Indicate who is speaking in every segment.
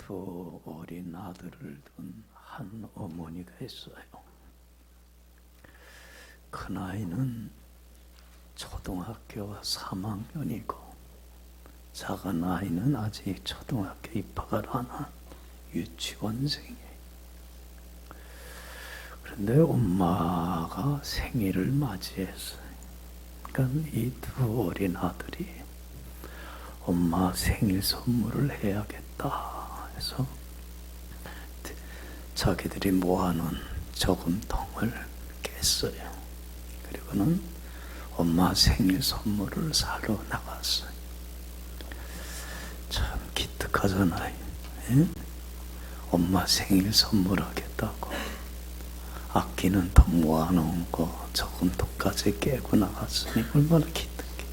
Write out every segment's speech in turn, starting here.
Speaker 1: 두 어린 아들을 둔 한 어머니가 있어요. 큰아이는 초등학교 3학년이고 작은 아이는 아직 초등학교 입학을 안 한 유치원생이에요. 그런데 엄마가 생일을 맞이했어요. 그러니까 이 두 어린 아들이 엄마 생일 선물을 해야겠다 해서 자기들이 모아놓은 저금통을 깼어요. 그리고는 엄마 생일 선물을 사러 나갔어요. 참 기특하잖아요. 예? 엄마 생일 선물하겠다고 아끼는 돈 모아놓은 거 저금통까지 깨고 나갔으니 얼마나 기특해.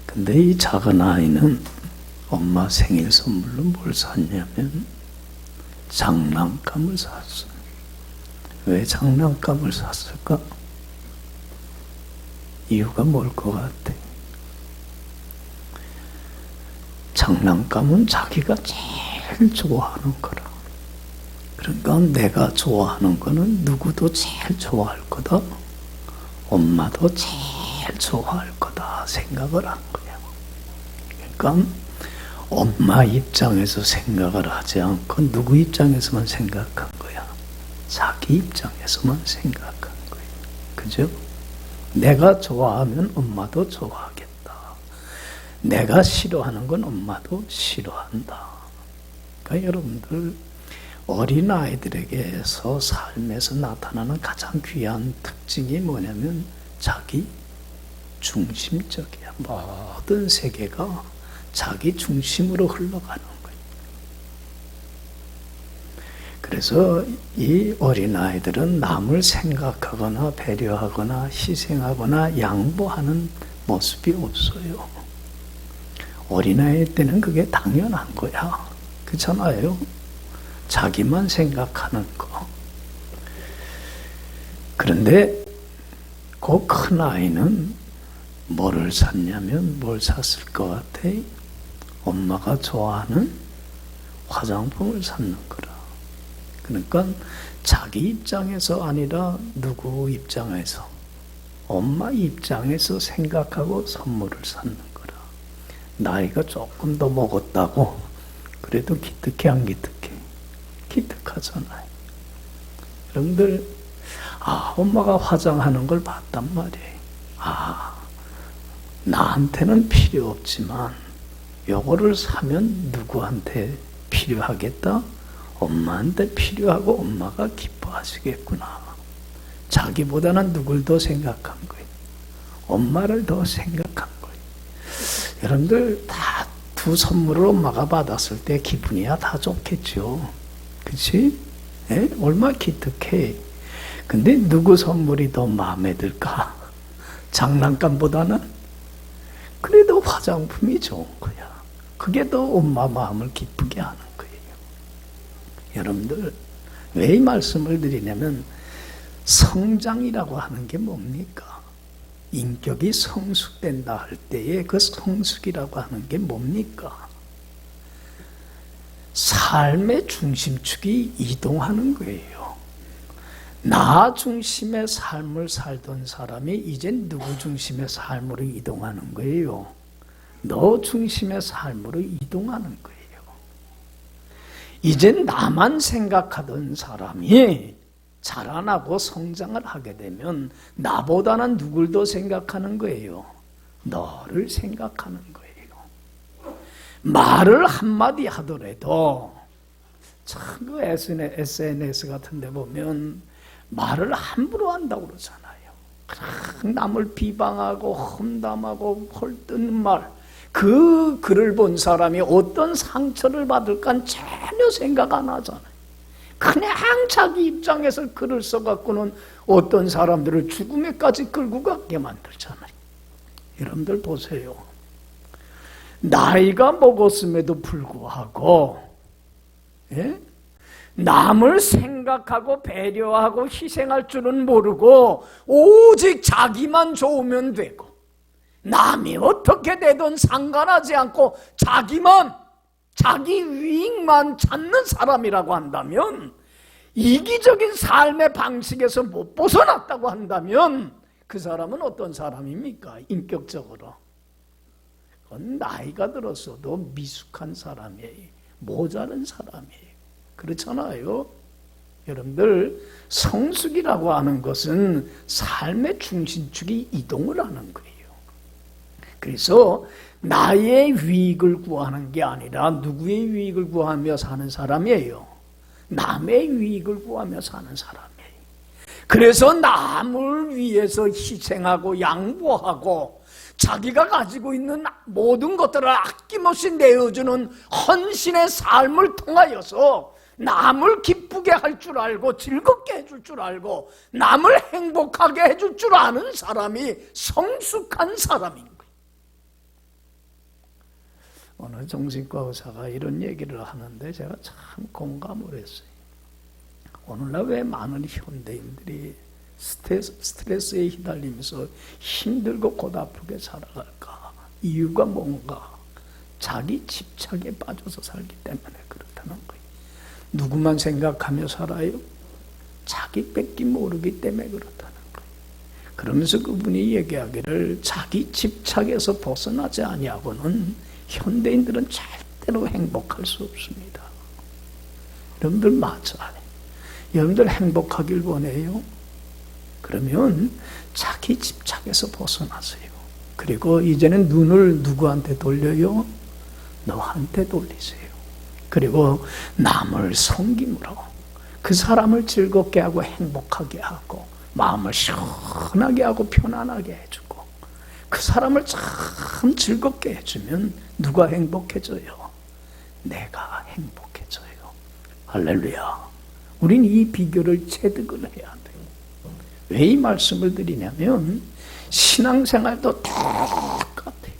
Speaker 1: 근데 이 작은 아이는 엄마 생일 선물로 뭘 샀냐면 장난감을 샀어요. 왜 장난감을 샀을까? 이유가 뭘 것 같아? 장난감은 자기가 제일 좋아하는 거라. 그러니까 내가 좋아하는 거는 누구도 제일 좋아할 거다. 엄마도 제일 좋아할 거다 생각을 한 거야. 그러니까 엄마 입장에서 생각을 하지 않고 누구 입장에서만 생각한 거야. 자기 입장에서만 생각한 거야. 그죠? 내가 좋아하면 엄마도 좋아하겠다. 내가 싫어하는 건 엄마도 싫어한다. 그러니까 여러분들 어린아이들에게서 삶에서 나타나는 가장 귀한 특징이 뭐냐면 자기 중심적이야. 모든 세계가 자기 중심으로 흘러가는 거예요. 그래서 이 어린아이들은 남을 생각하거나 배려하거나 희생하거나 양보하는 모습이 없어요. 어린아이 때는 그게 당연한 거야. 그렇잖아요. 자기만 생각하는 거. 그런데 그 큰 아이는 뭐를 샀냐면 뭘 샀을 것 같아? 엄마가 좋아하는 화장품을 샀는 거라. 그러니까 자기 입장에서 아니라 누구 입장에서, 엄마 입장에서 생각하고 선물을 샀는 거라. 나이가 조금 더 먹었다고 그래도 기특해 안 기특해? 기특하잖아요. 여러분들 엄마가 화장하는 걸 봤단 말이에요. 나한테는 필요 없지만 요거를 사면 누구한테 필요하겠다? 엄마한테 필요하고 엄마가 기뻐하시겠구나. 자기보다는 누굴 더 생각한 거예요? 엄마를 더 생각한 거예요. 여러분들 다 두 선물을 엄마가 받았을 때 기분이야 다 좋겠죠. 그치? 예? 얼마나 기특해. 근데 누구 선물이 더 마음에 들까? 장난감보다는? 그래도 화장품이 좋은 거야. 그게 더 엄마 마음을 기쁘게 하는 거예요. 여러분들 왜 이 말씀을 드리냐면 성장이라고 하는 게 뭡니까? 인격이 성숙된다 할 때에 그 성숙이라고 하는 게 뭡니까? 삶의 중심축이 이동하는 거예요. 나 중심의 삶을 살던 사람이 이젠 누구 중심의 삶으로 이동하는 거예요? 너 중심의 삶으로 이동하는 거예요. 이젠 나만 생각하던 사람이 자라나고 성장을 하게 되면 나보다는 누굴 더 생각하는 거예요? 너를 생각하는 거예요. 말을 한마디 하더라도 참 그 SNS 같은 데 보면 말을 함부로 한다고 그러잖아요. 남을 비방하고 험담하고 헐뜯는 말, 그 글을 본 사람이 어떤 상처를 받을까 전혀 생각 안 하잖아요. 그냥 자기 입장에서 글을 써갖고는 어떤 사람들을 죽음에까지 끌고 가게 만들잖아요. 여러분들 보세요. 나이가 먹었음에도 불구하고 남을 생각하고 배려하고 희생할 줄은 모르고 오직 자기만 좋으면 되고 남이 어떻게 되든 상관하지 않고 자기 이익만 찾는 사람이라고 한다면, 이기적인 삶의 방식에서 못 벗어났다고 한다면 그 사람은 어떤 사람입니까? 인격적으로 그건 나이가 들었어도 미숙한 사람이에요. 모자른 사람이에요. 그렇잖아요. 여러분들, 성숙이라고 하는 것은 삶의 중심축이 이동을 하는 거예요. 그래서 나의 유익을 구하는 게 아니라 누구의 유익을 구하며 사는 사람이에요. 남의 유익을 구하며 사는 사람이에요. 그래서 남을 위해서 희생하고 양보하고 자기가 가지고 있는 모든 것들을 아낌없이 내어주는 헌신의 삶을 통하여서 남을 기쁘게 할 줄 알고 즐겁게 해줄 줄 알고 남을 행복하게 해줄 줄 아는 사람이 성숙한 사람인 거예요. 어느 정신과 의사가 이런 얘기를 하는데 제가 참 공감을 했어요. 오늘날 왜 많은 현대인들이 스트레스에 휘달리면서 힘들고 고달프게 살아갈까? 이유가 뭔가? 자기 집착에 빠져서 살기 때문에 그렇다는 거예요. 누구만 생각하며 살아요? 자기 뺏기 모르기 때문에 그렇다는 거예요. 그러면서 그분이 얘기하기를 자기 집착에서 벗어나지 아니하고는 현대인들은 절대로 행복할 수 없습니다. 여러분들 맞아요. 여러분들 행복하길 원해요? 그러면 자기 집착에서 벗어나세요. 그리고 이제는 눈을 누구한테 돌려요? 너한테 돌리세요. 그리고 남을 섬김으로 그 사람을 즐겁게 하고 행복하게 하고 마음을 시원하게 하고 편안하게 해주고 그 사람을 참 즐겁게 해주면 누가 행복해져요? 내가 행복해져요. 할렐루야. 우린 이 비결을 체득을 해야 돼요. 왜 이 말씀을 드리냐면 신앙생활도 똑같아요.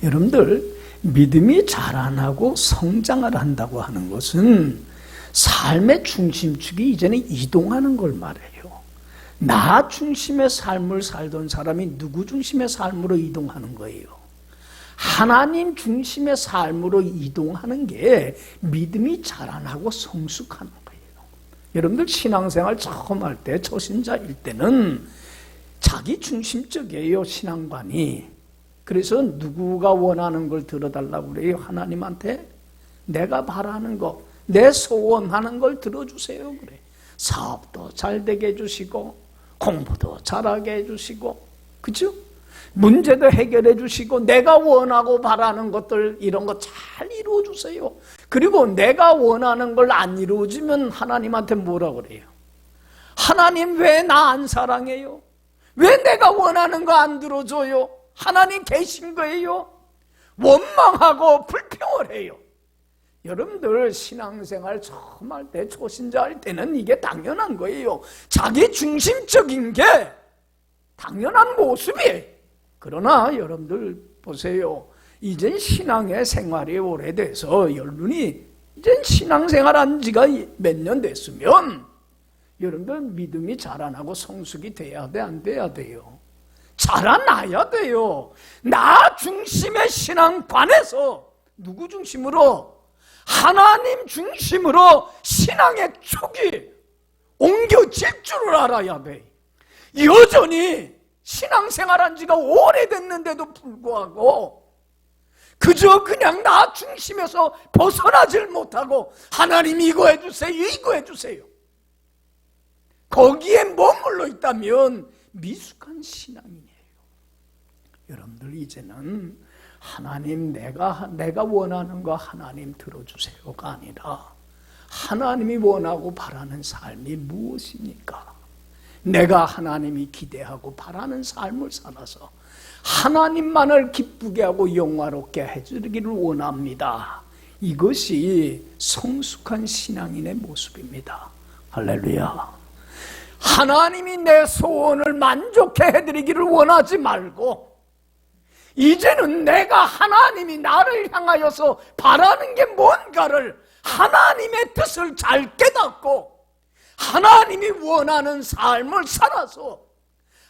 Speaker 1: 여러분들, 믿음이 자라나고 성장을 한다고 하는 것은 삶의 중심축이 이제는 이동하는 걸 말해요. 나 중심의 삶을 살던 사람이 누구 중심의 삶으로 이동하는 거예요? 하나님 중심의 삶으로 이동하는 게 믿음이 자라나고 성숙하는 거예요. 여러분들 신앙생활 처음 할 때, 초신자일 때는 자기 중심적이에요, 신앙관이. 그래서 누구가 원하는 걸 들어달라고 그래요? 하나님한테 내가 바라는 거, 내 소원하는 걸 들어주세요 그래. 사업도 잘 되게 해주시고 공부도 잘하게 해주시고, 그죠? 문제도 해결해 주시고 내가 원하고 바라는 것들 이런 거 잘 이루어 주세요. 그리고 내가 원하는 걸 안 이루어지면 하나님한테 뭐라 그래요? 하나님 왜 나 안 사랑해요? 왜 내가 원하는 거 안 들어줘요? 하나님 계신 거예요? 원망하고 불평을 해요. 여러분들 신앙생활 처음 할 때, 초신자 할 때는 이게 당연한 거예요. 자기 중심적인 게 당연한 모습이에요. 그러나 여러분들 보세요. 이젠 신앙의 생활이 오래돼서 여러분이 이젠 신앙생활한 지가 몇 년 됐으면 여러분들 믿음이 자라나고 성숙이 돼야 돼, 안 돼야 돼요? 자라나야 돼요. 나 중심의 신앙관에서 누구 중심으로? 하나님 중심으로 신앙의 촉이 옮겨질 줄을 알아야 돼. 여전히 신앙생활한 지가 오래됐는데도 불구하고 그저 그냥 나 중심에서 벗어나질 못하고 하나님 이거 해주세요, 이거 해주세요, 거기에 머물러 있다면 미숙한 신앙이에요. 여러분들 이제는 하나님 내가 원하는 거 하나님 들어주세요가 아니라 하나님이 원하고 바라는 삶이 무엇입니까? 내가 하나님이 기대하고 바라는 삶을 살아서 하나님만을 기쁘게 하고 영화롭게 해주기를 원합니다. 이것이 성숙한 신앙인의 모습입니다. 할렐루야. 하나님이 내 소원을 만족해 해드리기를 원하지 말고 이제는 내가 하나님이 나를 향하여서 바라는 게 뭔가를 하나님의 뜻을 잘 깨닫고 하나님이 원하는 삶을 살아서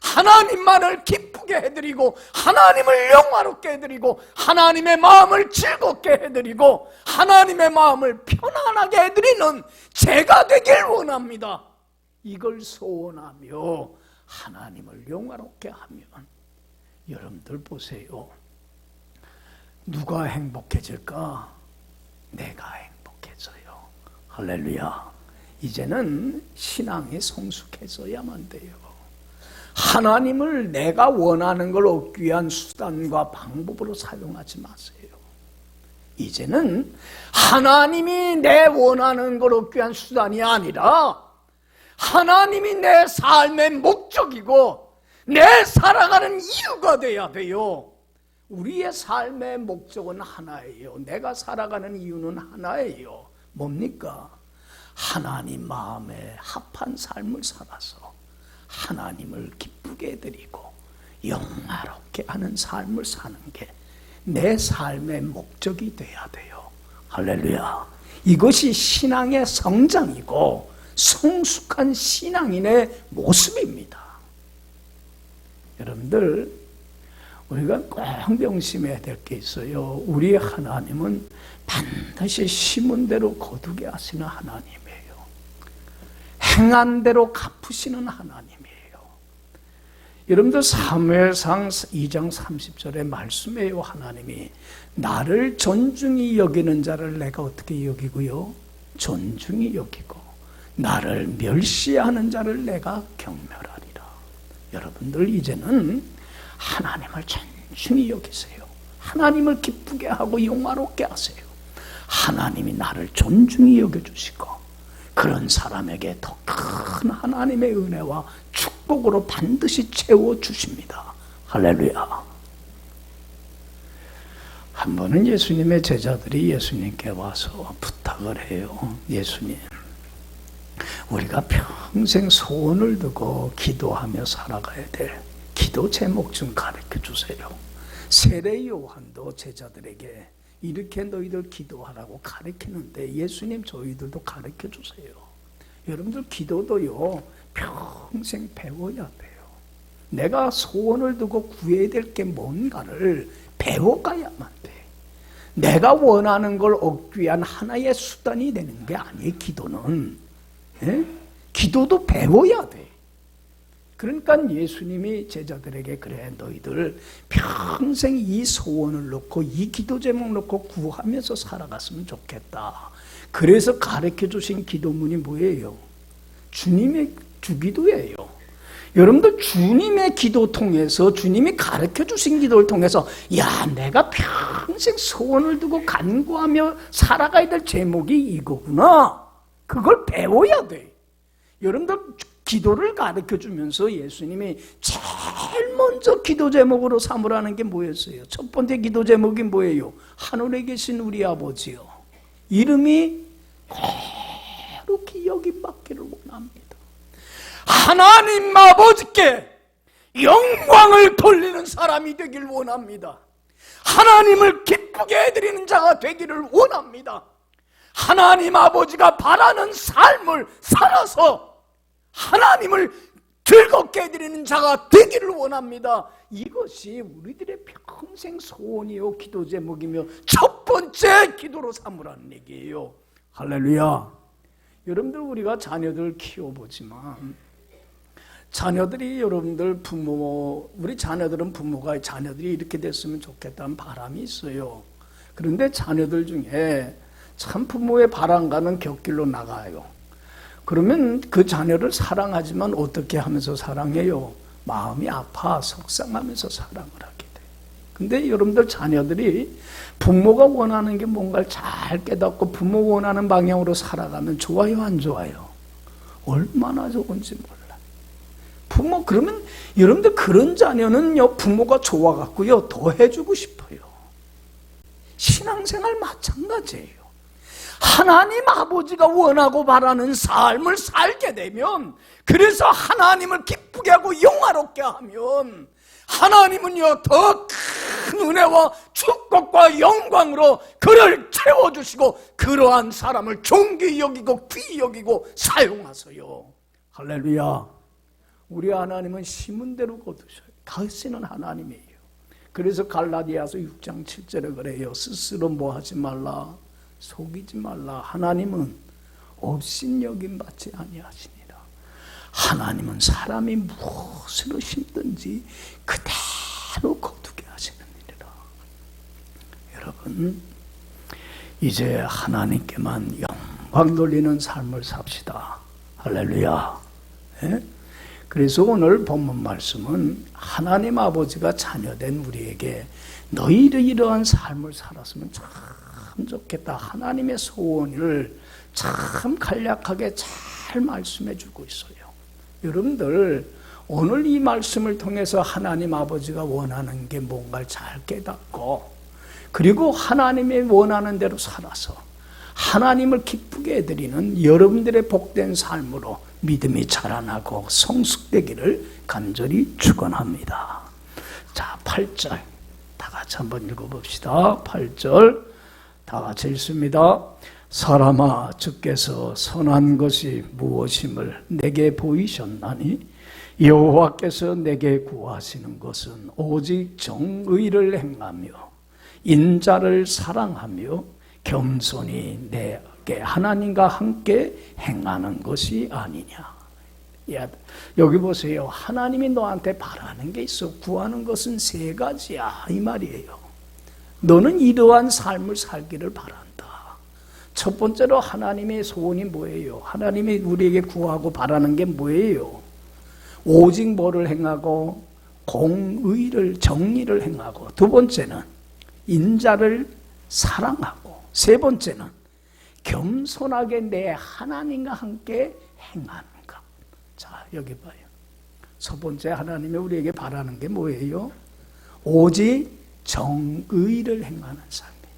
Speaker 1: 하나님만을 기쁘게 기쁘게 해드리고 하나님을 영화롭게 해드리고 하나님의 마음을 즐겁게 해드리고 하나님의 마음을 편안하게 해드리는 제가 되길 원합니다. 이걸 소원하며 하나님을 영화롭게 하면 여러분들 보세요. 누가 행복해질까? 내가 행복해져요. 할렐루야. 이제는 신앙이 성숙해져야만 돼요. 하나님을 내가 원하는 걸 얻기 위한 수단과 방법으로 사용하지 마세요. 이제는 하나님이 내 원하는 걸 얻기 위한 수단이 아니라 하나님이 내 삶의 목적이고 내 살아가는 이유가 돼야 돼요. 우리의 삶의 목적은 하나예요. 내가 살아가는 이유는 하나예요. 뭡니까? 하나님 마음에 합한 삶을 살아서 하나님을 기쁘게 해드리고 영화롭게 하는 삶을 사는 게 내 삶의 목적이 돼야 돼요. 할렐루야. 이것이 신앙의 성장이고 성숙한 신앙인의 모습입니다. 여러분들, 우리가 꼭 명심해야 될 게 있어요. 우리의 하나님은 반드시 심은 대로 거두게 하시는 하나님이에요. 행한 대로 갚으시는 하나님이에요. 여러분들 사무엘상 2장 30절의 말씀이에요. 하나님이 나를 존중히 여기는 자를 내가 어떻게 여기고요? 존중히 여기고 나를 멸시하는 자를 내가 경멸하리라. 여러분들 이제는 하나님을 존중히 여기세요. 하나님을 기쁘게 하고 영화롭게 하세요. 하나님이 나를 존중히 여겨주시고 그런 사람에게 더 큰 하나님의 은혜와 축복으로 반드시 채워주십니다. 할렐루야. 한 번은 예수님의 제자들이 예수님께 와서 부탁을 해요. 예수님, 우리가 평생 소원을 두고 기도하며 살아가야 될 기도 제목 좀 가르쳐 주세요. 세례 요한도 제자들에게 이렇게 너희들 기도하라고 가르치는데 예수님 저희들도 가르쳐 주세요. 여러분들 기도도요 평생 배워야 돼요. 내가 소원을 두고 구해야 될 게 뭔가를 배워가야만 돼. 내가 원하는 걸 얻기 위한 하나의 수단이 되는 게 아니에요. 기도는 기도도 배워야 돼. 그러니까 예수님이 제자들에게 그래 너희들 평생 이 소원을 놓고 이 기도 제목 놓고 구하면서 살아갔으면 좋겠다. 그래서 가르쳐 주신 기도문이 뭐예요? 주님의 주기도예요. 여러분들 주님의 기도 통해서 주님이 가르쳐 주신 기도를 통해서 야 내가 평생 소원을 두고 간구하며 살아가야 될 제목이 이거구나. 그걸 배워야 돼. 여러분들 기도를 가르쳐 주면서 예수님이 제일 먼저 기도 제목으로 삼으라는 게 뭐였어요? 첫 번째 기도 제목이 뭐예요? 하늘에 계신 우리 아버지요, 이름이 거룩히 여김받기를 원합니다. 하나님 아버지께 영광을 돌리는 사람이 되길 원합니다. 하나님을 기쁘게 해드리는 자가 되기를 원합니다. 하나님 아버지가 바라는 삶을 살아서 하나님을 즐겁게 해드리는 자가 되기를 원합니다. 이것이 우리들의 평생 소원이요 기도 제목이며 첫 번째 기도로 삼으라는 얘기예요. 할렐루야. 여러분들 우리가 자녀들 키워보지만 자녀들이 여러분들 우리 자녀들은 부모가 자녀들이 이렇게 됐으면 좋겠다는 바람이 있어요. 그런데 자녀들 중에 참 부모의 바람과는 곁길로 나가요. 그러면 그 자녀를 사랑하지만 어떻게 하면서 사랑해요? 마음이 아파 속상하면서 사랑을 하게 돼요. 근데 여러분들 자녀들이 부모가 원하는 게 뭔가를 잘 깨닫고 부모 원하는 방향으로 살아가면 좋아요, 안 좋아요? 얼마나 좋은지 몰라요. 부모 그러면 여러분들 그런 자녀는요 부모가 좋아갖고요 더 해주고 싶어요. 신앙생활 마찬가지예요. 하나님 아버지가 원하고 바라는 삶을 살게 되면, 그래서 하나님을 기쁘게 하고 영화롭게 하면 하나님은요 더 큰 은혜와 축복과 영광으로 그를 채워주시고 그러한 사람을 존귀히 여기고 귀히 여기고 사용하세요. 할렐루야. 우리 하나님은 심은 대로 거두셔요. 다스리는 하나님이에요. 그래서 갈라디아서 6장 7절에 그래요. 스스로 뭐 하지 말라, 속이지 말라. 하나님은 업신여김 받지 아니하시니라. 하나님은 사람이 무엇으로 힘든지 그대로 거두게 하시는 일이라. 여러분, 이제 하나님께만 영광 돌리는 삶을 삽시다. 할렐루야. 예? 그래서 오늘 본문 말씀은 하나님 아버지가 자녀된 우리에게 너희를 이러한 삶을 살았으면 참 좋겠다. 하나님의 소원을 참 간략하게 잘 말씀해 주고 있어요. 여러분들, 오늘 이 말씀을 통해서 하나님 아버지가 원하는 게 뭔가를 잘 깨닫고, 그리고 하나님이 원하는 대로 살아서 하나님을 기쁘게 해드리는 여러분들의 복된 삶으로 믿음이 자라나고 성숙되기를 간절히 축원합니다. 자, 8절 다 같이 한번 읽어봅시다. 8절 다 같이 읽습니다. 사람아, 주께서 선한 것이 무엇임을 내게 보이셨나니 여호와께서 내게 구하시는 것은 오직 정의를 행하며 인자를 사랑하며 겸손히 내게 하나님과 함께 행하는 것이 아니냐. 여기 보세요. 하나님이 너한테 바라는 게 있어. 구하는 것은 세 가지야, 이 말이에요. 너는 이러한 삶을 살기를 바란다. 첫 번째로 하나님의 소원이 뭐예요? 하나님이 우리에게 구하고 바라는 게 뭐예요? 오직 뭐를 행하고 공의를, 정의를 행하고, 두 번째는 인자를 사랑하고, 세 번째는 겸손하게 내 하나님과 함께 행하는 것. 자, 여기 봐요. 첫 번째, 하나님이 우리에게 바라는 게 뭐예요? 오직 정의를 행하는 삶이에요.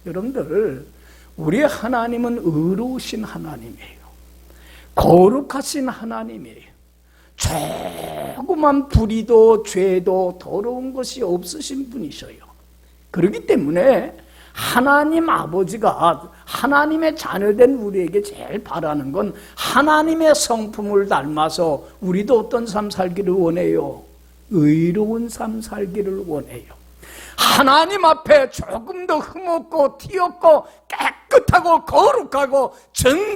Speaker 1: 여러분들, 우리 하나님은 의로우신 하나님이에요. 거룩하신 하나님이에요. 조그만 불의도 죄도 더러운 것이 없으신 분이셔요. 그렇기 때문에 하나님 아버지가 하나님의 자녀된 우리에게 제일 바라는 건 하나님의 성품을 닮아서 우리도 어떤 삶 살기를 원해요? 의로운 삶 살기를 원해요. 하나님 앞에 조금 더 흠없고 티없고 깨끗하고 거룩하고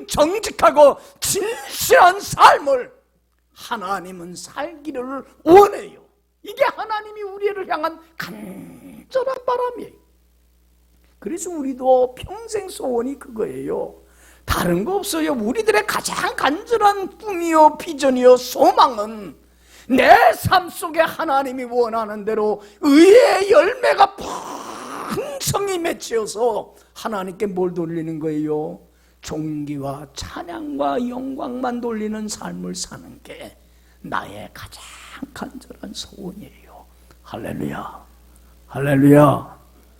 Speaker 1: 정직하고 진실한 삶을 하나님은 살기를 원해요. 이게 하나님이 우리를 향한 간절한 바람이에요. 그래서 우리도 평생 소원이 그거예요. 다른 거 없어요. 우리들의 가장 간절한 꿈이요, 비전이요, 소망은 내 삶 속에 하나님이 원하는 대로 의의 열매가 풍성히 맺혀서 하나님께 뭘 돌리는 거예요? 존귀와 찬양과 영광만 돌리는 삶을 사는 게 나의 가장 간절한 소원이에요. 할렐루야. 할렐루야.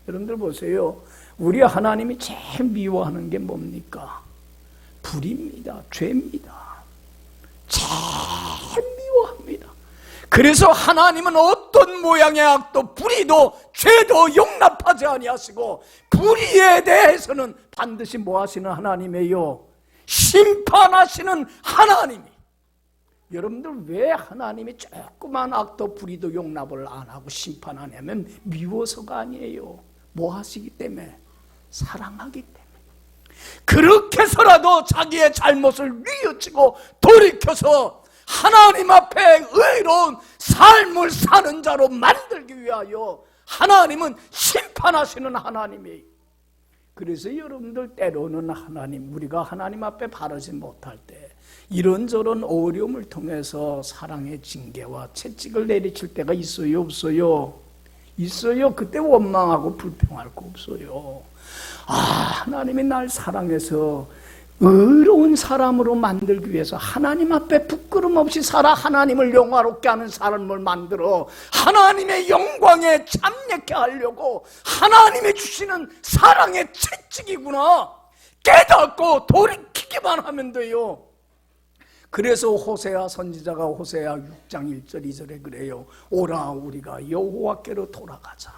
Speaker 1: 여러분들 보세요. 우리 하나님이 제일 미워하는 게 뭡니까? 불입니다. 죄입니다. 제일 미워합니다. 그래서 하나님은 어떤 모양의 악도 불의도 죄도 용납하지 아니하시고, 불의에 대해서는 반드시 뭐 하시는 하나님이에요? 심판하시는 하나님이. 여러분들, 왜 하나님이 조그만 악도 불의도 용납을 안 하고 심판 안 하면 미워서가 아니에요. 뭐 하시기 때문에? 사랑하기 때문에. 그렇게 해서라도 자기의 잘못을 뉘우치고 돌이켜서 하나님 앞에 의로운 삶을 사는 자로 만들기 위하여 하나님은 심판하시는 하나님이에요. 그래서 여러분들, 때로는 하나님, 우리가 하나님 앞에 바르지 못할 때 이런저런 어려움을 통해서 사랑의 징계와 채찍을 내리칠 때가 있어요, 없어요? 있어요. 그때 원망하고 불평할 거 없어요. 하나님이 날 사랑해서 의로운 사람으로 만들기 위해서 하나님 앞에 부끄럼 없이 살아 하나님을 영화롭게 하는 사람을 만들어 하나님의 영광에 참여케 하려고 하나님이 주시는 사랑의 채찍이구나 깨닫고 돌이키기만 하면 돼요. 그래서 호세아 선지자가 호세아 6장 1절 2절에 그래요. 오라, 우리가 여호와께로 돌아가자.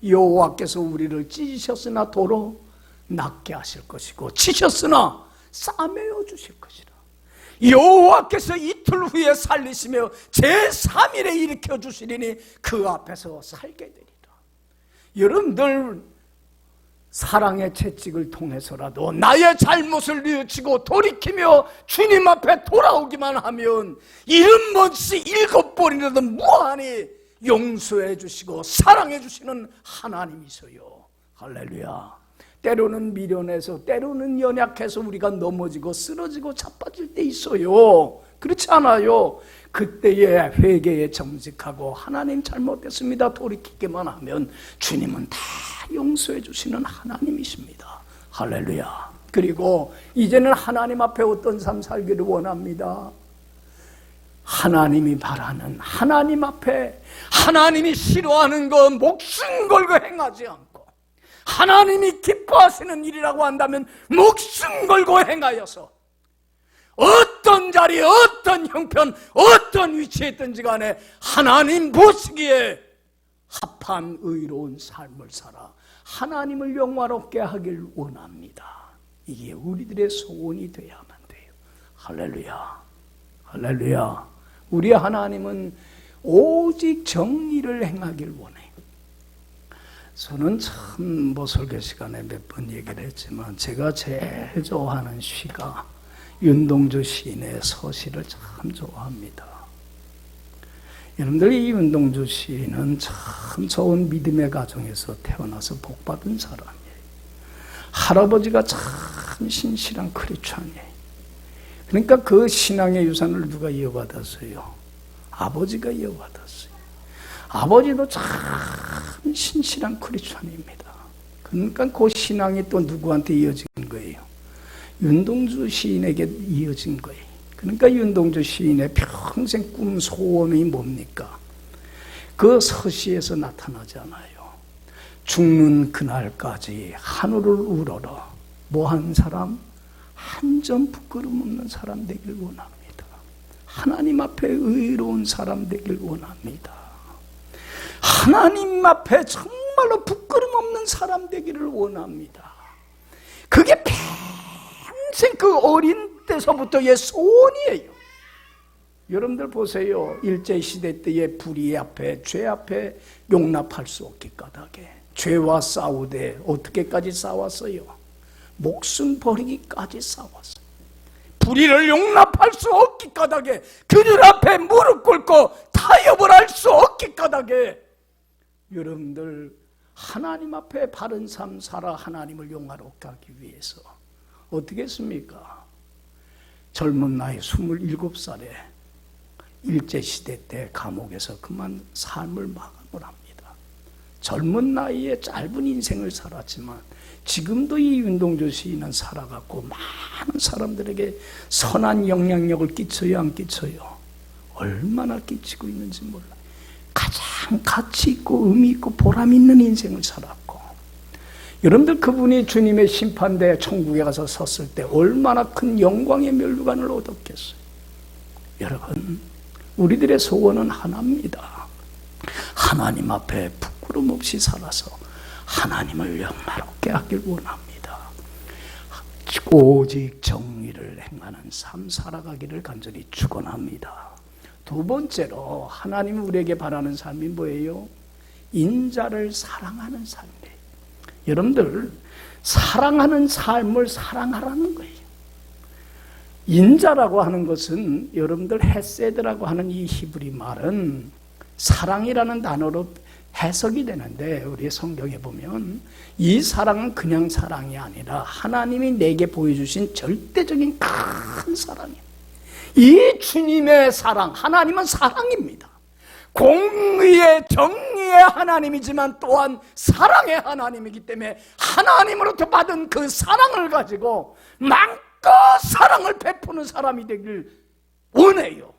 Speaker 1: 여호와께서 우리를 찢으셨으나 도로 낫게 하실 것이고 치셨으나 싸매어 주실 것이라. 여호와께서 이틀 후에 살리시며 제3일에 일으켜 주시리니 그 앞에서 살게 되리라. 여러분들 사랑의 채찍을 통해서라도 나의 잘못을 뉘우치고 돌이키며 주님 앞에 돌아오기만 하면 70번씩 7번이라도 무한히 용서해 주시고 사랑해 주시는 하나님이세요. 할렐루야. 때로는 미련해서, 때로는 연약해서 우리가 넘어지고 쓰러지고 자빠질 때 있어요. 그렇지 않아요? 그때에 회개에 정직하고 하나님 잘못했습니다 돌이키기만 하면 주님은 다 용서해 주시는 하나님이십니다. 할렐루야. 그리고 이제는 하나님 앞에 어떤 삶 살기를 원합니다. 하나님이 바라는, 하나님 앞에 하나님이 싫어하는 거 목숨 걸고 행하지 않고, 하나님이 기뻐하시는 일이라고 한다면 목숨 걸고 행하여서 어떤 자리, 어떤 형편, 어떤 위치에 있든지 간에 하나님 보시기에 합한 의로운 삶을 살아 하나님을 영화롭게 하길 원합니다. 이게 우리들의 소원이 되어야만 돼요. 할렐루야. 할렐루야. 우리 하나님은 오직 정의를 행하길 원해요. 저는 참 설교 시간에 몇 번 얘기를 했지만 제가 제일 좋아하는 시가 윤동주 시인의 서시를 참 좋아합니다. 여러분들, 이 윤동주 시인은 참 좋은 믿음의 가정에서 태어나서 복받은 사람이에요. 할아버지가 참 신실한 크리스찬이에요. 그러니까 그 신앙의 유산을 누가 이어받았어요? 아버지가 이어받았어요. 아버지도 참 신실한 크리스찬입니다. 그러니까 그 신앙이 또 누구한테 이어진 거예요? 윤동주 시인에게 이어진 거예요. 그러니까 윤동주 시인의 평생 꿈, 소원이 뭡니까? 그 서시에서 나타나잖아요. 죽는 그날까지 하늘을 우러러 뭐한 사람? 한 점 부끄럼 없는 사람 되길 원합니다. 하나님 앞에 의로운 사람 되길 원합니다. 하나님 앞에 정말로 부끄럼 없는 사람 되기를 원합니다. 그게 평생 그 어린 때서부터의 소원이에요. 여러분들 보세요. 일제시대 때의 불의 앞에, 죄 앞에 용납할 수 없기 까닭에 죄와 싸우되 어떻게까지 싸웠어요? 목숨 버리기까지 싸웠어요. 불의를 용납할 수 없기 까닭에 그들 앞에 무릎 꿇고 타협을 할 수 없기 까닭에 여러분들 하나님 앞에 바른 삶 살아 하나님을 영화롭게 하기 위해서 어떻게 했습니까? 젊은 나이 27살에 일제시대 때 감옥에서 그만 삶을 마감을 합니다. 젊은 나이에 짧은 인생을 살았지만 지금도 이 윤동주 시인은 살아갖고 많은 사람들에게 선한 영향력을 끼쳐요, 안 끼쳐요? 얼마나 끼치고 있는지 몰라요. 가장 가치 있고 의미 있고 보람 있는 인생을 살았고, 여러분들 그분이 주님의 심판대에 천국에 가서 섰을 때 얼마나 큰 영광의 면류관을 얻었겠어요. 여러분, 우리들의 소원은 하나입니다. 하나님 앞에 부끄럼 없이 살아서 하나님을 영화롭게 하길 원합니다. 오직 정의를 행하는 삶 살아가기를 간절히 축원합니다. 두 번째로 하나님이 우리에게 바라는 삶이 뭐예요? 인자를 사랑하는 삶이에요. 여러분들, 사랑하는 삶을 사랑하라는 거예요. 인자라고 하는 것은 여러분들 헤세드라고 하는 이 히브리 말은 사랑이라는 단어로 해석이 되는데, 우리 성경에 보면 이 사랑은 그냥 사랑이 아니라 하나님이 내게 보여주신 절대적인 큰 사랑이에요. 이 주님의 사랑, 하나님은 사랑입니다. 공의의 정의의 하나님이지만 또한 사랑의 하나님이기 때문에 하나님으로부터 받은 그 사랑을 가지고 마음껏 사랑을 베푸는 사람이 되길 원해요.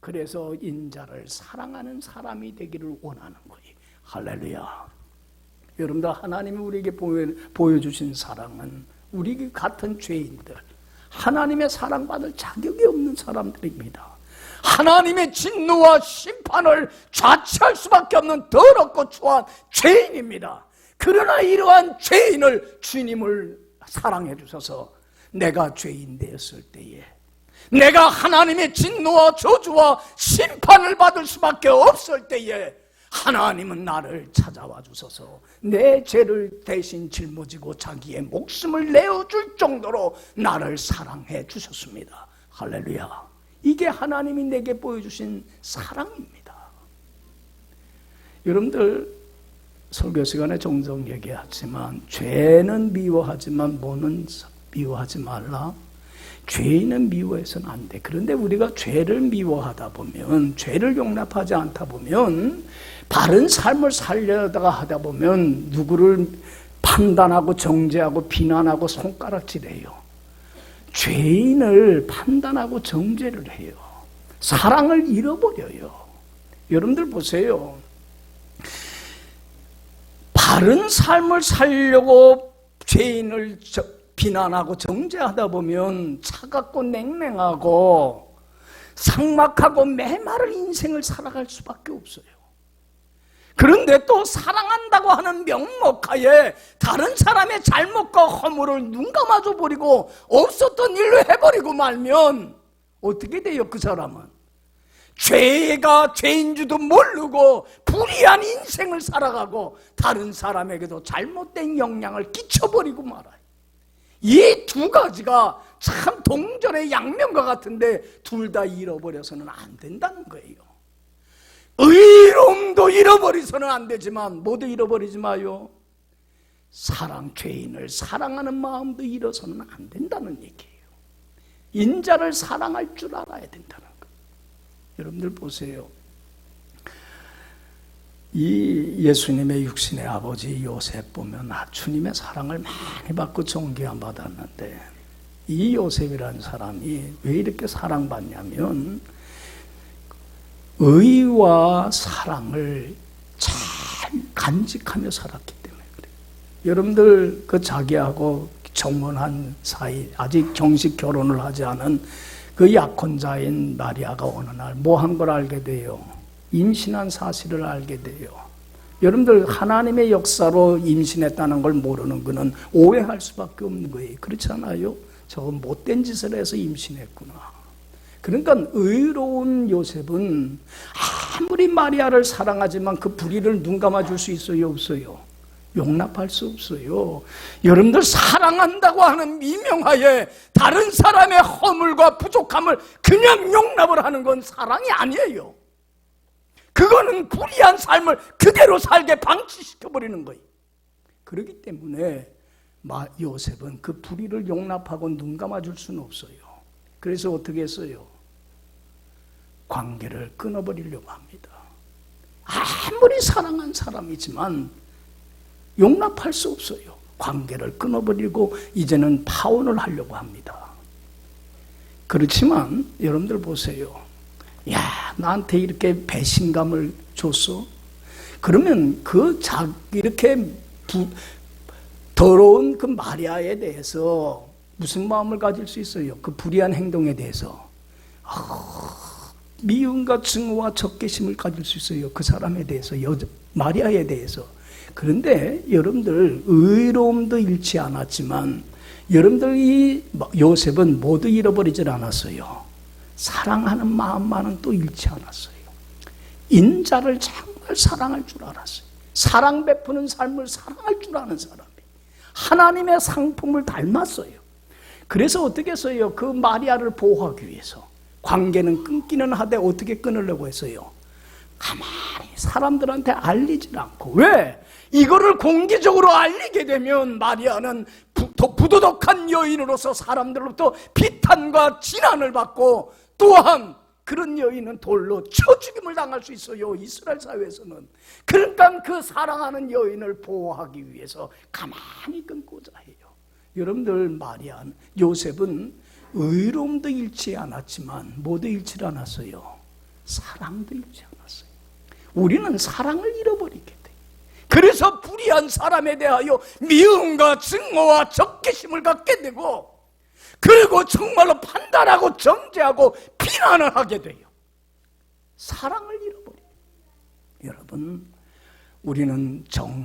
Speaker 1: 그래서 인자를 사랑하는 사람이 되기를 원하는 거예요. 할렐루야. 여러분들, 하나님이 우리에게 보여주신 사랑은 우리 같은 죄인들, 하나님의 사랑받을 자격이 없는 사람들입니다. 하나님의 진노와 심판을 자처할 수밖에 없는 더럽고 추한 죄인입니다. 그러나 이러한 죄인을 주님을 사랑해 주셔서 내가 죄인 되었을 때에, 내가 하나님의 진노와 저주와 심판을 받을 수밖에 없을 때에 하나님은 나를 찾아와 주셔서 내 죄를 대신 짊어지고 자기의 목숨을 내어줄 정도로 나를 사랑해 주셨습니다. 할렐루야. 이게 하나님이 내게 보여주신 사랑입니다. 여러분들 설교 시간에 종종 얘기하지만 죄는 미워하지만 뭐는 미워하지 말라. 죄인은 미워해서는 안 돼. 그런데 우리가 죄를 미워하다 보면, 죄를 용납하지 않다 보면, 바른 삶을 살려다가 하다 보면 누구를 판단하고 정죄하고 비난하고 손가락질해요. 죄인을 판단하고 정죄를 해요. 사랑을 잃어버려요. 여러분들 보세요. 바른 삶을 살려고 죄인을 비난하고 정죄하다 보면 차갑고 냉랭하고 삭막하고 메마른 인생을 살아갈 수밖에 없어요. 그런데 또 사랑한다고 하는 명목하에 다른 사람의 잘못과 허물을 눈 감아줘 버리고 없었던 일로 해버리고 말면 어떻게 돼요? 그 사람은 죄가 죄인 줄도 모르고 불의한 인생을 살아가고 다른 사람에게도 잘못된 영향을 끼쳐버리고 말아요. 이 두 가지가 참 동전의 양면과 같은데 둘 다 잃어버려서는 안 된다는 거예요. 의로움도 잃어버리서는 안 되지만 모두 잃어버리지 마요. 죄인을 사랑하는 마음도 잃어서는 안 된다는 얘기예요. 인자를 사랑할 줄 알아야 된다는 거예요. 여러분들 보세요. 이 예수님의 육신의 아버지 요셉 보면 주님의 사랑을 많이 받고 존귀함 받았는데 이 요셉이라는 사람이 왜 이렇게 사랑받냐면 의와 사랑을 잘 간직하며 살았기 때문에 그래요. 여러분들 그 자기하고 정혼한 사이, 아직 정식 결혼을 하지 않은 그 약혼자인 마리아가 어느 날 뭐 한 걸 알게 돼요? 임신한 사실을 알게 돼요. 여러분들 하나님의 역사로 임신했다는 걸 모르는 거는 오해할 수밖에 없는 거예요. 그렇지 않아요? 저건 못된 짓을 해서 임신했구나. 그러니까 의로운 요셉은 아무리 마리아를 사랑하지만 그 불의를 눈 감아줄 수 있어요? 없어요? 용납할 수 없어요. 여러분들 사랑한다고 하는 미명하에 다른 사람의 허물과 부족함을 그냥 용납을 하는 건 사랑이 아니에요. 그거는 불의한 삶을 그대로 살게 방치시켜버리는 거예요. 그렇기 때문에 요셉은 그 불의를 용납하고 눈 감아줄 수는 없어요. 그래서 어떻게 했어요? 관계를 끊어버리려고 합니다. 아무리 사랑한 사람이지만 용납할 수 없어요. 관계를 끊어버리고 이제는 파혼을 하려고 합니다. 그렇지만 여러분들 보세요. 야, 나한테 이렇게 배신감을 줬어? 그러면 이렇게 더러운 그 마리아에 대해서 무슨 마음을 가질 수 있어요? 그 불의한 행동에 대해서 미움과 증오와 적개심을 가질 수 있어요. 그 사람에 대해서, 마리아에 대해서. 그런데 여러분들 의로움도 잃지 않았지만 여러분들 이 요셉은 모두 잃어버리질 않았어요. 사랑하는 마음만은 또 잃지 않았어요. 인자를 정말 사랑할 줄 알았어요. 사랑 베푸는 삶을 사랑할 줄 아는 사람이 하나님의 상품을 닮았어요. 그래서 어떻게 했어요? 그 마리아를 보호하기 위해서 관계는 끊기는 하되 어떻게 끊으려고 했어요? 가만히 사람들한테 알리질 않고. 왜? 이거를 공개적으로 알리게 되면 마리아는 부도덕한 여인으로서 사람들로부터 비탄과 진한을 받고 또한 그런 여인은 돌로 쳐 죽임을 당할 수 있어요. 이스라엘 사회에서는. 그러니까 그 사랑하는 여인을 보호하기 위해서 가만히 끊고자 해요. 여러분들 요셉은 의로움도 잃지 않았지만 모두 잃지 않았어요. 사랑도 잃지 않았어요. 우리는 사랑을 잃어버리게 돼. 그래서 불의한 사람에 대하여 미움과 증오와 적개심을 갖게 되고 그리고 정말로 판단하고 정죄하고 비난을 하게 돼요. 사랑을 잃어버려요. 여러분, 우리는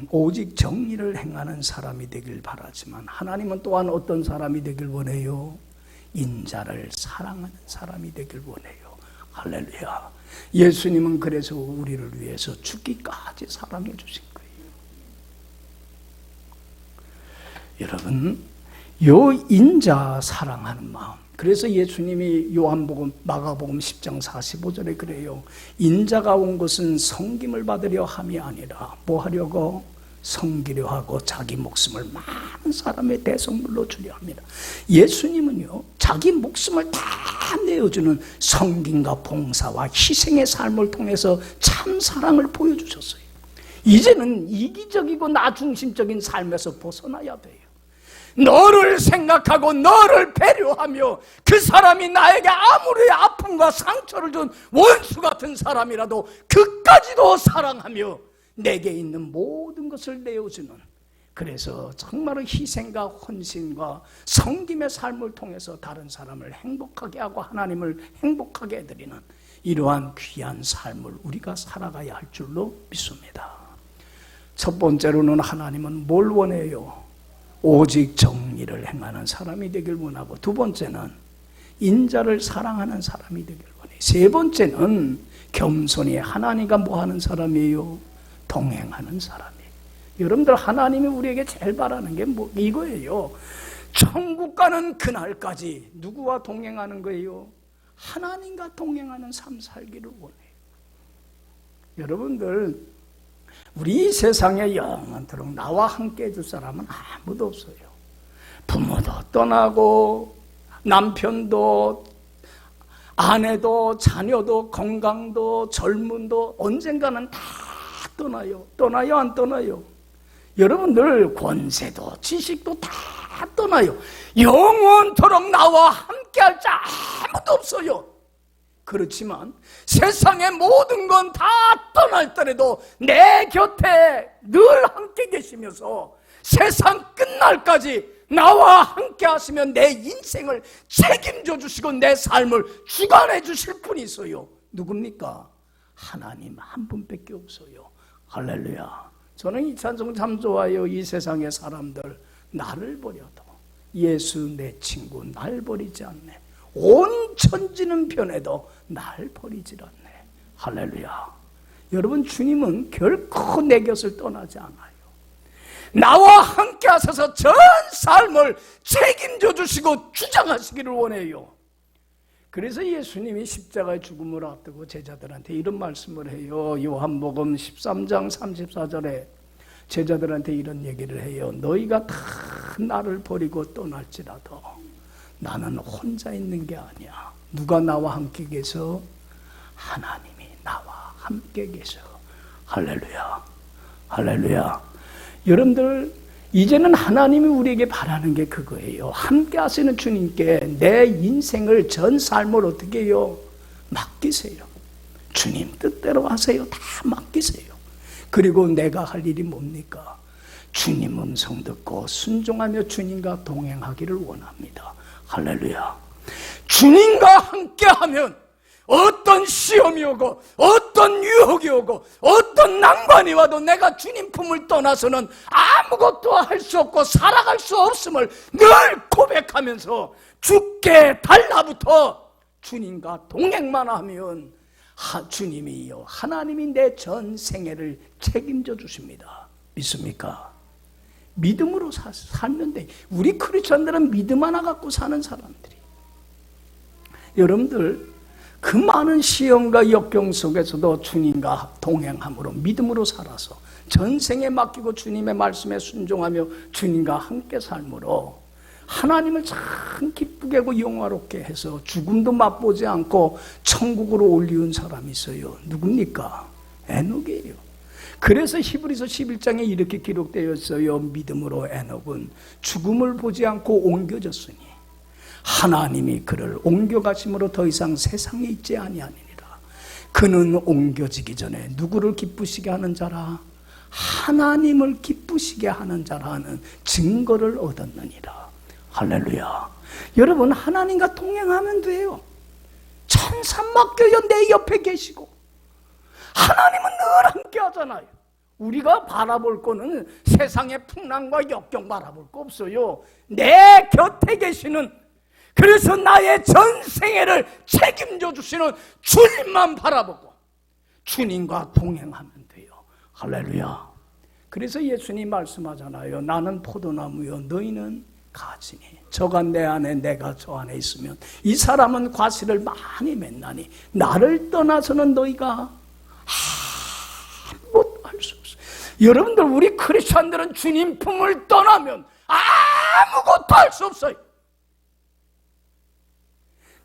Speaker 1: 오직 정의를 행하는 사람이 되길 바라지만 하나님은 또한 어떤 사람이 되길 원해요? 인자를 사랑하는 사람이 되길 원해요. 할렐루야. 예수님은 그래서 우리를 위해서 죽기까지 사랑해 주신 거예요. 여러분, 요 인자 사랑하는 마음, 그래서 예수님이 요한복음 마가복음 10장 45절에 그래요. 인자가 온 것은 섬김을 받으려 함이 아니라 뭐 하려고? 섬기려 하고 자기 목숨을 많은 사람의 대성물로 주려 합니다. 예수님은요, 자기 목숨을 다 내어주는 섬김과 봉사와 희생의 삶을 통해서 참 사랑을 보여주셨어요. 이제는 이기적이고 나 중심적인 삶에서 벗어나야 돼요. 너를 생각하고 너를 배려하며 그 사람이 나에게 아무리 아픔과 상처를 준 원수 같은 사람이라도 그까지도 사랑하며 내게 있는 모든 것을 내어주는, 그래서 정말로 희생과 헌신과 섬김의 삶을 통해서 다른 사람을 행복하게 하고 하나님을 행복하게 해드리는 이러한 귀한 삶을 우리가 살아가야 할 줄로 믿습니다. 첫 번째로는 하나님은 뭘 원해요? 오직 정의를 행하는 사람이 되길 원하고, 두 번째는 인자를 사랑하는 사람이 되길 원해요. 세 번째는 겸손히 하나님과 뭐 하는 사람이에요? 동행하는 사람이에요. 여러분들, 하나님이 우리에게 제일 바라는 게 뭐 이거예요. 천국 가는 그날까지 누구와 동행하는 거예요? 하나님과 동행하는 삶 살기를 원해요. 여러분들, 우리 세상에 영원토록 나와 함께 해줄 사람은 아무도 없어요. 부모도 떠나고 남편도 아내도 자녀도 건강도 젊음도 언젠가는 다 떠나요. 떠나요, 안 떠나요? 여러분들, 권세도 지식도 다 떠나요. 영원토록 나와 함께 할 자 아무도 없어요. 그렇지만 세상의 모든 건 다 떠날더라도 내 곁에 늘 함께 계시면서 세상 끝날까지 나와 함께 하시면 내 인생을 책임져 주시고 내 삶을 주관해 주실 분이 있어요. 누굽니까? 하나님 한 분밖에 없어요. 할렐루야. 저는 이 찬송 참 좋아요. 이 세상의 사람들 나를 버려도 예수 내 친구 날 버리지 않네. 온 천지는 변해도 날 버리질 않네. 할렐루야. 여러분, 주님은 결코 내 곁을 떠나지 않아요. 나와 함께 하셔서 전 삶을 책임져 주시고 주장하시기를 원해요. 그래서 예수님이 십자가의 죽음을 앞두고 제자들한테 이런 말씀을 해요. 요한복음 13장 34절에 제자들한테 이런 얘기를 해요. 너희가 다 나를 버리고 떠날지라도 나는 혼자 있는 게 아니야. 누가 나와 함께 계셔? 하나님이 나와 함께 계셔. 할렐루야. 할렐루야. 여러분들, 이제는 하나님이 우리에게 바라는 게 그거예요. 함께 하시는 주님께 내 인생을 전 삶을 어떻게 해요? 맡기세요. 주님 뜻대로 하세요. 다 맡기세요. 그리고 내가 할 일이 뭡니까? 주님 음성 듣고 순종하며 주님과 동행하기를 원합니다. 할렐루야. 주님과 함께하면 어떤 시험이 오고 어떤 유혹이 오고 어떤 난관이 와도 내가 주님 품을 떠나서는 아무것도 할 수 없고 살아갈 수 없음을 늘 고백하면서 죽게 달라붙어 주님과 동행만 하면 주님이요, 하나님이 내 전 생애를 책임져 주십니다. 믿습니까? 믿음으로 살면 돼. 우리 크리스천들은 믿음 하나 갖고 사는 사람들이. 여러분들, 그 많은 시험과 역경 속에서도 주님과 동행함으로 믿음으로 살아서 전생에 맡기고 주님의 말씀에 순종하며 주님과 함께 삶으로 하나님을 참 기쁘게 하고 영화롭게 해서 죽음도 맛보지 않고 천국으로 올리운 사람이 있어요. 누굽니까? 에녹이에요. 그래서 히브리서 11장에 이렇게 기록되어 있어요. 믿음으로 에녹은 죽음을 보지 않고 옮겨졌으니 하나님이 그를 옮겨가심으로 더 이상 세상에 있지 아니하니라. 그는 옮겨지기 전에 누구를 기쁘시게 하는 자라? 하나님을 기쁘시게 하는 자라는 증거를 얻었느니라. 할렐루야. 여러분, 하나님과 동행하면 돼요. 천사 맡겨요. 내 옆에 계시고 하나님은 늘 함께 하잖아요. 우리가 바라볼 거는 세상의 풍랑과 역경 바라볼 거 없어요. 내 곁에 계시는 그래서 나의 전생애를 책임져 주시는 주님만 바라보고 주님과 동행하면 돼요. 할렐루야. 그래서 예수님 말씀하잖아요. 나는 포도나무요 너희는 가지니 저가 내 안에 내가 저 안에 있으면 이 사람은 과실을 많이 맺나니 나를 떠나서는 너희가 아무것도 할 수 없어요. 여러분들, 우리 크리스찬들은 주님 품을 떠나면 아무것도 할 수 없어요.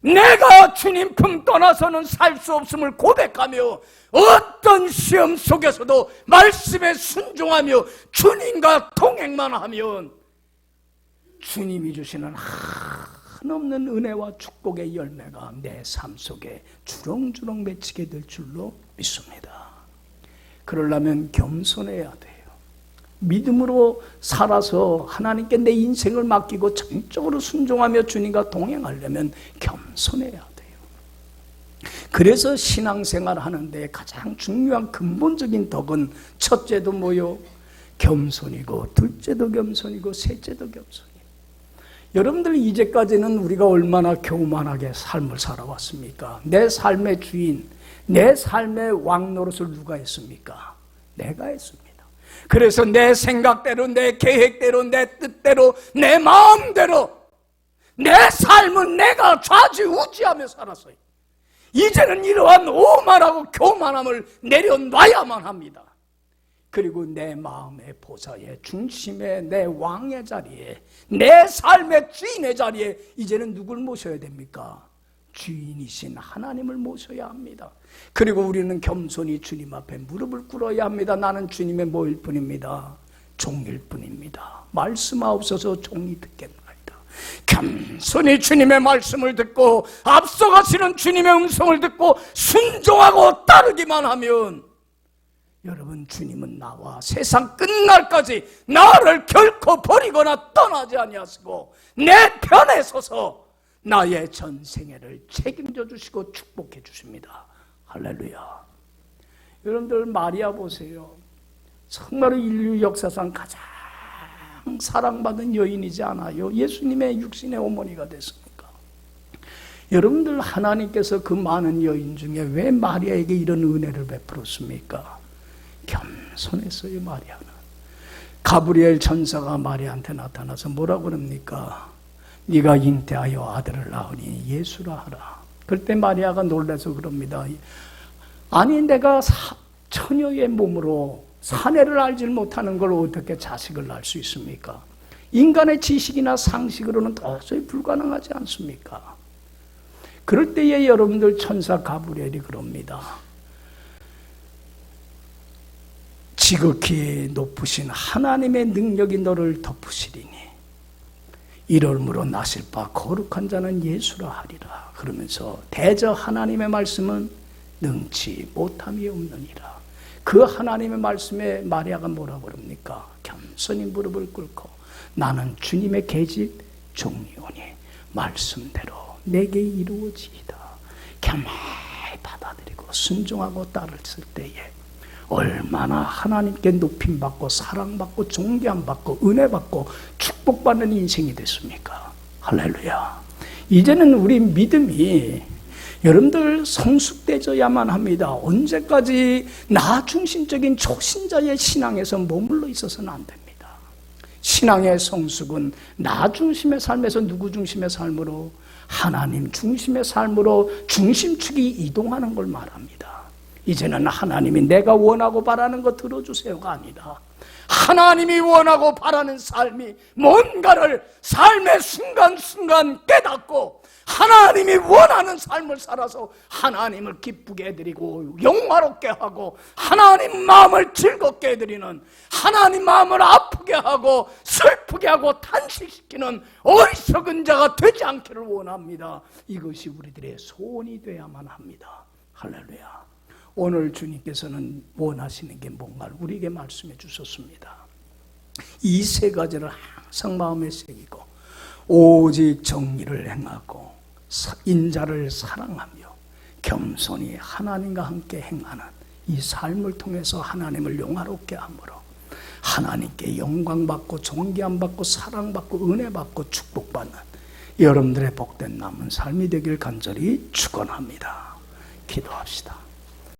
Speaker 1: 내가 주님 품 떠나서는 살 수 없음을 고백하며 어떤 시험 속에서도 말씀에 순종하며 주님과 동행만 하면 주님이 주시는 한없는 은혜와 축복의 열매가 내 삶 속에 주렁주렁 맺히게 될 줄로 믿습니다. 그러려면 겸손해야 돼요. 믿음으로 살아서 하나님께 내 인생을 맡기고 전적으로 순종하며 주님과 동행하려면 겸손해야 돼요. 그래서 신앙생활 하는데 가장 중요한 근본적인 덕은 첫째도 뭐요? 겸손이고, 둘째도 겸손이고, 셋째도 겸손이에요. 여러분들, 이제까지는 우리가 얼마나 교만하게 삶을 살아왔습니까? 내 삶의 주인, 내 삶의 왕 노릇을 누가 했습니까? 내가 했습니다. 그래서 내 생각대로, 내 계획대로, 내 뜻대로, 내 마음대로 내 삶은 내가 좌지우지하며 살았어요. 이제는 이러한 오만하고 교만함을 내려놔야만 합니다. 그리고 내 마음의 보좌의 중심에, 내 왕의 자리에, 내 삶의 주인의 자리에 이제는 누굴 모셔야 됩니까? 주인이신 하나님을 모셔야 합니다. 그리고 우리는 겸손히 주님 앞에 무릎을 꿇어야 합니다. 나는 주님의 뭐일 뿐입니다. 종일 뿐입니다. 말씀하옵소서 종이 듣겠나이다. 겸손히 주님의 말씀을 듣고 앞서가시는 주님의 음성을 듣고 순종하고 따르기만 하면, 여러분, 주님은 나와 세상 끝날까지 나를 결코 버리거나 떠나지 아니하시고 내 편에 서서 나의 전생애를 책임져 주시고 축복해 주십니다. 할렐루야. 여러분들, 마리아 보세요. 정말로 인류 역사상 가장 사랑받은 여인이지 않아요? 예수님의 육신의 어머니가 됐습니까? 여러분들, 하나님께서 그 많은 여인 중에 왜 마리아에게 이런 은혜를 베풀었습니까? 겸손했어요. 마리아는. 가브리엘 천사가 마리아한테 나타나서 뭐라고 그럽니까? 네가 잉태하여 아들을 낳으니 예수라 하라. 그때 마리아가 놀라서 그럽니다. 아니, 내가 처녀의 몸으로 사내를 알지 못하는 걸 어떻게 자식을 낳을 수 있습니까? 인간의 지식이나 상식으로는 도저히 불가능하지 않습니까? 그럴 때에 여러분들, 천사 가브리엘이 그럽니다. 지극히 높으신 하나님의 능력이 너를 덮으시리니 이러므로 나실 바 거룩한 자는 예수라 하리라. 그러면서 대저 하나님의 말씀은 능치 못함이 없느니라. 그 하나님의 말씀에 마리아가 뭐라고 그럽니까? 겸손히 무릎을 꿇고 나는 주님의 계집 종이오니 말씀대로 내게 이루어지이다. 겸하게 받아들이고 순종하고 따랐을 때에 얼마나 하나님께 높임받고 사랑받고 존경받고 은혜받고 축복받는 인생이 됐습니까? 할렐루야. 이제는 우리 믿음이 여러분들 성숙되어야만 합니다. 언제까지 나 중심적인 초신자의 신앙에서 머물러 있어서는 안 됩니다. 신앙의 성숙은 나 중심의 삶에서 누구 중심의 삶으로? 하나님 중심의 삶으로 중심축이 이동하는 걸 말합니다. 이제는 하나님이 내가 원하고 바라는 거 들어주세요가 아니라 하나님이 원하고 바라는 삶이 뭔가를 삶의 순간순간 깨닫고 하나님이 원하는 삶을 살아서 하나님을 기쁘게 해드리고 영화롭게 하고 하나님 마음을 즐겁게 해드리는, 하나님 마음을 아프게 하고 슬프게 하고 탄식시키는 어리석은 자가 되지 않기를 원합니다. 이것이 우리들의 소원이 되어야만 합니다. 할렐루야. 오늘 주님께서는 원하시는 게 뭔가를 우리에게 말씀해 주셨습니다. 이 세 가지를 항상 마음에 새기고 오직 정의를 행하고 인자를 사랑하며 겸손히 하나님과 함께 행하는 이 삶을 통해서 하나님을 영화롭게 함으로 하나님께 영광받고 존귀함받고 사랑받고 은혜받고 축복받는 여러분들의 복된 남은 삶이 되길 간절히 축원합니다. 기도합시다.